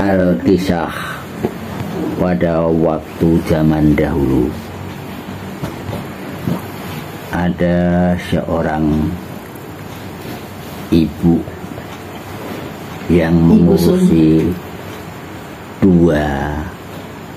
Alkisah pada waktu zaman dahulu ada seorang ibu yang mengurusi dua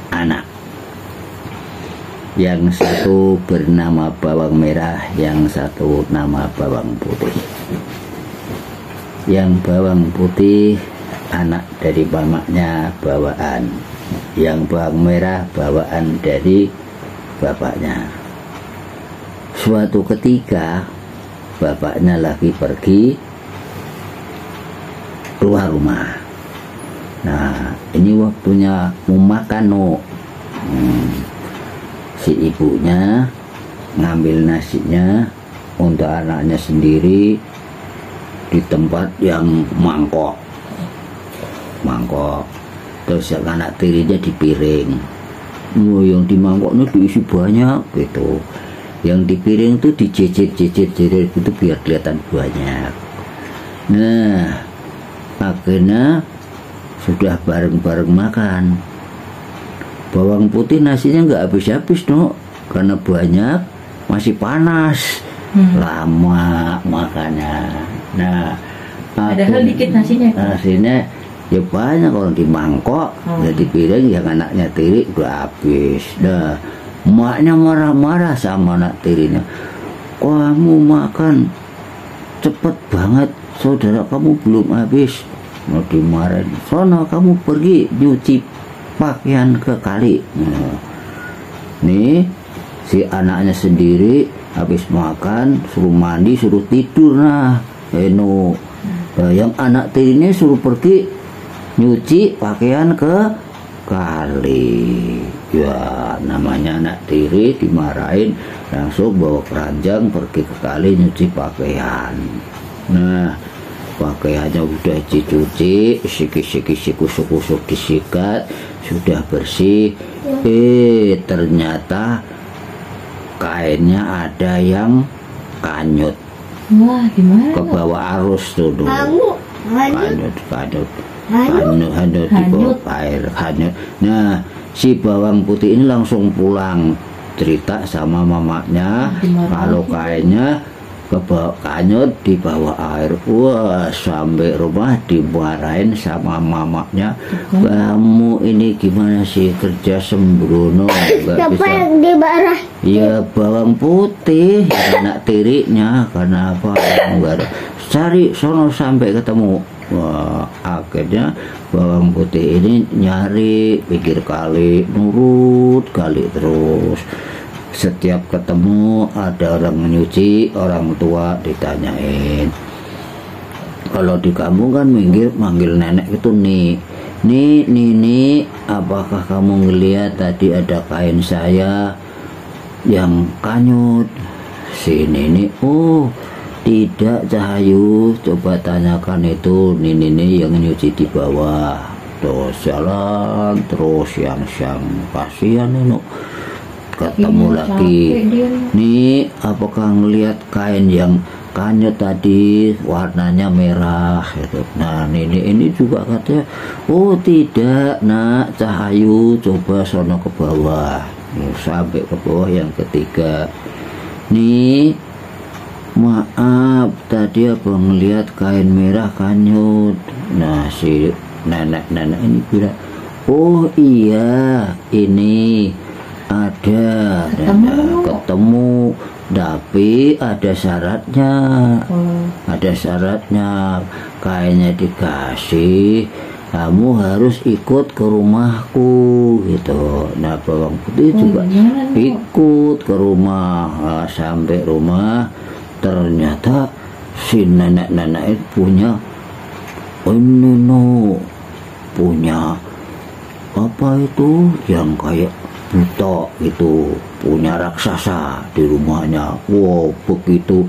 anak. Yang satu bernama bawang merah, yang satu nama bawang putih. Yang bawang putih anak dari mamaknya bawaan, yang bawang merah bawaan dari bapaknya. Suatu ketika bapaknya lagi pergi keluar rumah. Nah, ini waktunya mau makan, no. Si ibunya ngambil nasinya untuk anaknya sendiri di tempat yang mangkok. Terus yang anak tirinya di piring. Yang di mangkoknya diisi banyak gitu. Yang di piring itu dicicit-cicit gitu biar kelihatan banyak. Nah, akhirnya sudah bareng-bareng makan. Bawang putih nasinya nggak habis-habis, no, karena banyak, masih panas. Lama makannya. Nah, padahal dikit nasinya ya banyak, kalau di mangkok, ya di piring yang anaknya tiri udah habis. Nah, emaknya marah-marah sama anak tirinya. Kamu makan cepet banget, saudara kamu belum habis. Mau dimarahin, sono kamu pergi nyuci pakaian ke kali. Nah, nih si anaknya sendiri habis makan suruh mandi, suruh tidur. Nah, yang anak tirinya suruh pergi nyuci pakaian ke kali. Ya, namanya anak tiri dimarahin, langsung bawa keranjang pergi ke kali nyuci pakaian. Nah, pakaiannya udah dicuci, siki-siki kusuk-kusuk disikat, sudah bersih. Ternyata kainnya ada yang kanyut. Wah, gimana? Ke bawah arus tuh dulu. Hanyut di bawah air, hanyut. Nah, si bawang putih ini langsung pulang, cerita sama mamaknya kalau kainnya kanyut di bawah air. Wah, sampai rumah dimarahin sama mamaknya. Kamu ini gimana sih, kerja sembrono, nggak bisa. Dimarah? Ya bawang putih, anak tirinya. Karena apa? Cari sono sampai ketemu. Wah, akhirnya bawang putih ini nyari pinggir kali, nurut kali terus. Setiap ketemu ada orang nyuci, orang tua ditanyain. Kalau di kampung kan manggil nenek itu nih, apakah kamu ngelihat tadi ada kain saya yang kanyut? Si Nini, oh tidak Cahayu, coba tanyakan itu Nini yang nyuci di bawah. Terus jalan terus yang kasihan ini. Ketemu lagi, nih apakah ngelihat kain yang kanyut tadi warnanya merah gitu. Nah, ini juga katanya, oh tidak nak Cahayu, coba sono ke bawah. Sampai ke bawah yang ketiga, nih maaf tadi apa ngelihat kain merah kanyut. Nah, si nenek ini bilang, oh iya ini ada ketemu, tapi ada syaratnya. Ada syaratnya, kainnya dikasih, kamu harus ikut ke rumahku gitu. Nah, bawang putih juga ikut ke rumah. Nah, sampai rumah ternyata si nenek punya punya apa itu yang kayak buta itu, punya raksasa di rumahnya. Wow, begitu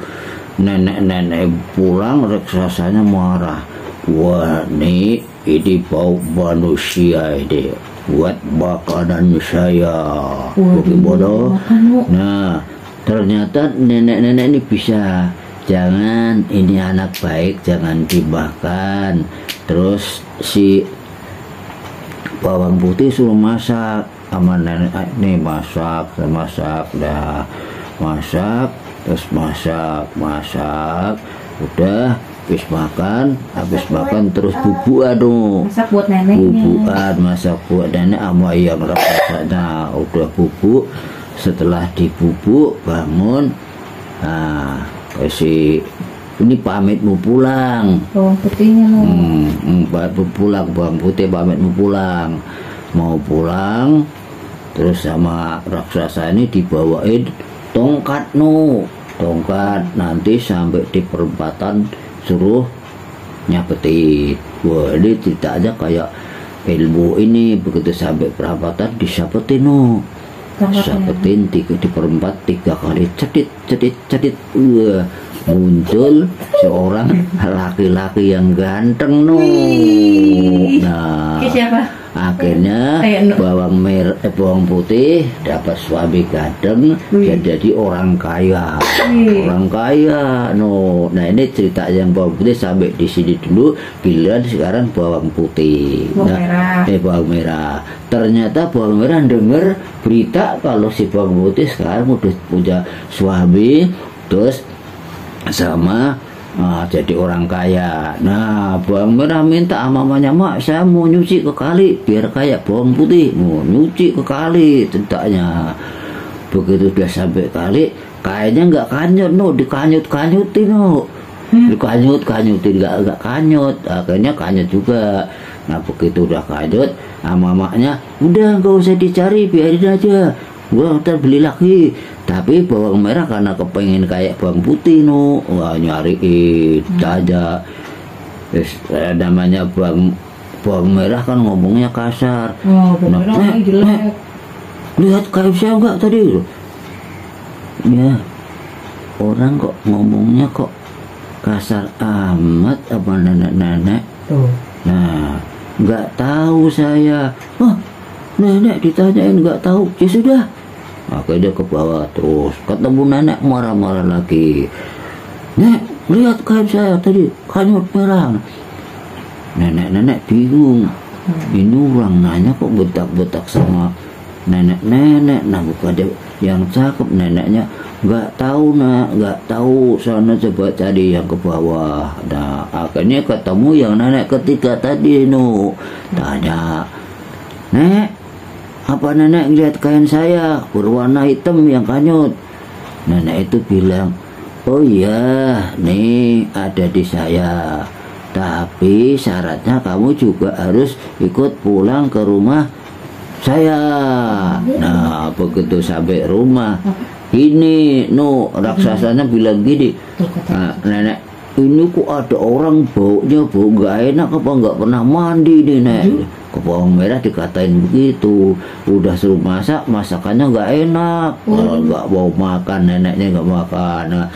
nenek pulang raksasanya marah. Wah, ini bau manusia ini buat makanan saya. Bodoh. Nah, ternyata nenek ini bisa, jangan, ini anak baik jangan dimakan. Terus si bawang putih suruh masak sama nenek nih, masak dah, masak terus masak udah habis makan terus bubuan tuh, masak buat neneknya, masak buat nenek sama yang rasanya udah bubuk. Setelah dibubuk bangun, nah kasih ini pamit mau pulang, bawang putihnya bawang putih pamit mau pulang terus sama raksasa ini dibawain tongkat nanti sampai di perempatan suruh nyapetin. Wah, ini tidak aja kayak ilmu ini, begitu sampai perempatan disapetin sapetin di perempat 3 kali cedit. Wah, muncul seorang laki-laki yang ganteng Nah, siapa? Akhirnya bawang putih dapat suami ganteng dan jadi orang kaya. Nah, ini cerita yang bawang putih sampai di sini dulu. Giliran sekarang bawang putih. Bawang merah. Ternyata bawang merah dengar berita kalau si bawang putih sekarang udah punya suami, terus sama jadi orang kaya. Nah, bawang merah minta mamanya, mak saya mau nyuci ke kali biar kayak bawang putih, mau nyuci ke kali ceritanya. Begitu dia sampai kali, kayaknya nggak kanyut dikanyut-kanyutin dikanyut-kanyutin nggak kanyut, akhirnya kanyut juga. Nah, begitu udah kanyut, mamanya udah nggak usah dicari, biarin aja, gua ntar beli lagi. Tapi bawang merah karena kepengen kayak bawang putih wah nyariin aja. Namanya bawang merah kan ngomongnya kasar. Lihat kayak saya enggak tadi? Ya, orang kok ngomongnya kok kasar amat apa nenek-nenek. Nah, nggak tahu saya. Nenek ditanyain nggak tahu, ya sudah. Akhirnya ke bawah terus ketemu nenek marah-marah lagi. Nek, lihat kain saya tadi kanyut merah. Nenek bingung. Ini orang nanya kok betak-betak sama nenek-nenek. Nah, bukan yang cakep neneknya. Nggak tahu sana coba cari yang ke bawah. Nah, akhirnya ketemu yang nenek ketiga tadi tanya, Nek, apa nenek ngeliat kain saya berwarna hitam yang kanyut? Nenek itu bilang, oh iya, nih ada di saya. Tapi syaratnya kamu juga harus ikut pulang ke rumah saya. Nah, begitu sampai rumah, ini raksasanya bilang gini, nah, nenek, ini kok ada orang bau nggak enak, apa nggak pernah mandi nih nek. Ke bawang merah dikatain begitu, udah suruh masakannya nggak enak, nggak mau makan, neneknya nggak makan. Nah,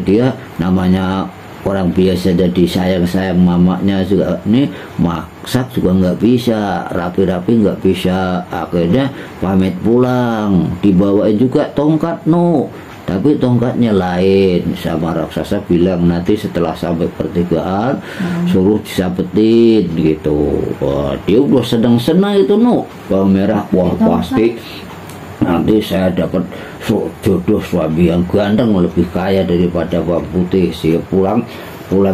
dia namanya orang biasa jadi sayang mamanya juga, nih masak juga nggak bisa, rapi-rapi nggak bisa. Akhirnya pamit pulang, dibawain juga tongkat tapi tongkatnya lain. Sama raksasa bilang nanti setelah sampai pertigaan suruh disapetin gitu. Wah, dia udah senang itu bawang merah. Wah, pasti nanti saya dapat jodoh suami yang ganteng lebih kaya daripada bawang putih. Saya pulang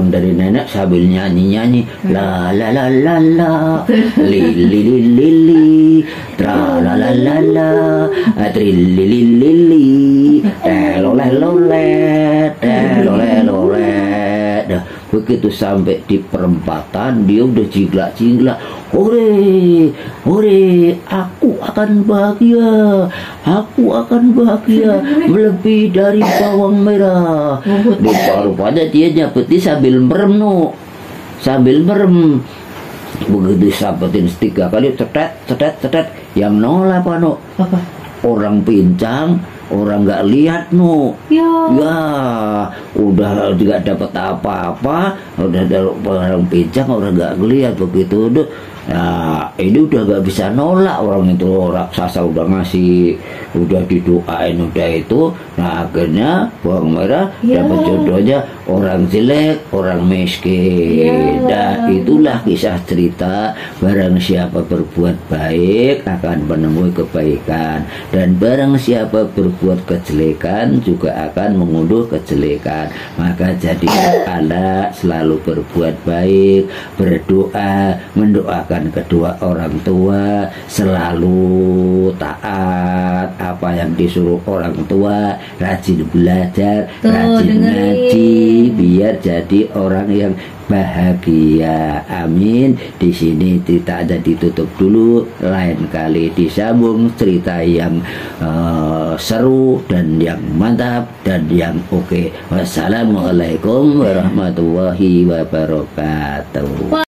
dari nenek sambil nyanyi la la la la la li li li li li tra la la la la tri li li li li lole lole lole. Dah begitu sampai di perempatan dia udah jingla, hore, aku akan bahagia melebihi dari bawang merah. Di rupanya dia nyapetin sambil merem. Begitu sapetin 3 kali cetet, yang nolak apa? Orang pincang, orang nggak lihat ya udah juga dapat apa-apa, udah ada orang pincang, orang nggak lihat. Begitu Nah ini udah gak bisa nolak orang itu, raksasa udah ngasih, udah didoain, udah itu. Nah akhirnya bawang merah dapat jodohnya orang jelek, orang miskin. Nah itulah kisah cerita, barang siapa berbuat baik akan menemui kebaikan, dan barang siapa berbuat kejelekan juga akan mengunduh kejelekan. Maka jadi anak selalu berbuat baik, berdoa, mendoakan kedua orang tua, selalu taat apa yang disuruh orang tua, rajin belajar, rajin ngaji, biar jadi orang yang bahagia. Amin. Di sini cerita ada ditutup dulu, lain kali disambung cerita yang seru dan yang mantap dan yang oke. Wassalamualaikum warahmatullahi wabarakatuh.